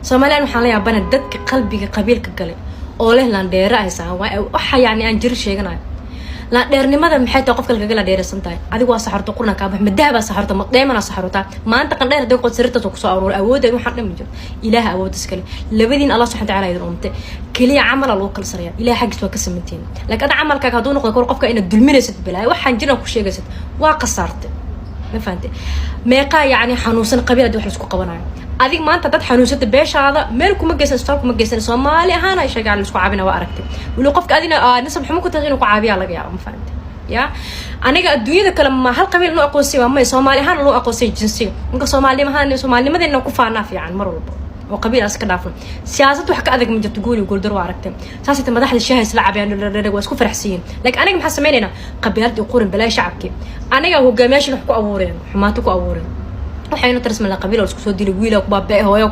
Soomaaliya waxaan la yaabana dadka qalbiga qabiilka galay oo leh landheera ay saan waxa yani aan jir sheeganayo landheernimada maxay tahay qofka laga la dheeraysan tahay adigu waa saxarto qurna ka bax madahaba saxarto maqdeemana saxarota maanta qandheer hadii qod sirta ku soo aroor awoodeen waxaan dhimi jiro ilaaha awood iskale labadiin Allah subhanahu wa ta'ala idin umte kaliya amal loo kala saraya ilaaha xaqiis waa ka sameeyeen laakiin amalkaaga haduu noqdo qofka inaad dulminaysid bilaa waxaan jiraan ku sheegaysid waa qasaartay ma fahanteen meeqa yani xanuunsan qabiilad wax isku qabanayo adig maanta dad xanuunsada beeshaada meel kuma geysan isbitaal kuma geysan Soomaali ahaan ay sheegaan isku caabina waa aragtay wali qofka adina nasab xumo ku tahay inuu ku caabiya laga yaabo ma fahanteen ya aniga adduunyada kale ma hal qabiil loo aqoonsi waa ma Soomaali ahaan loo aqoonsi jinsiga inka Soomaalinimadina ku faana fiican mar walba oo qabiil aska dhaafan siyaasad wax ka adag ma jirto guul gool dar waa aragtay saasita madaxda shaah isla caabiyaan waa isku farxsiin laakiin aniga maxaa sameeynaa qabiilada qorin balaa shacabki aniga hogaamiyaasha wax ku abuureen xumaato ku abuureen waxayna tarsman la qabiil oo isku soo dilay wiil oo baabay hooyo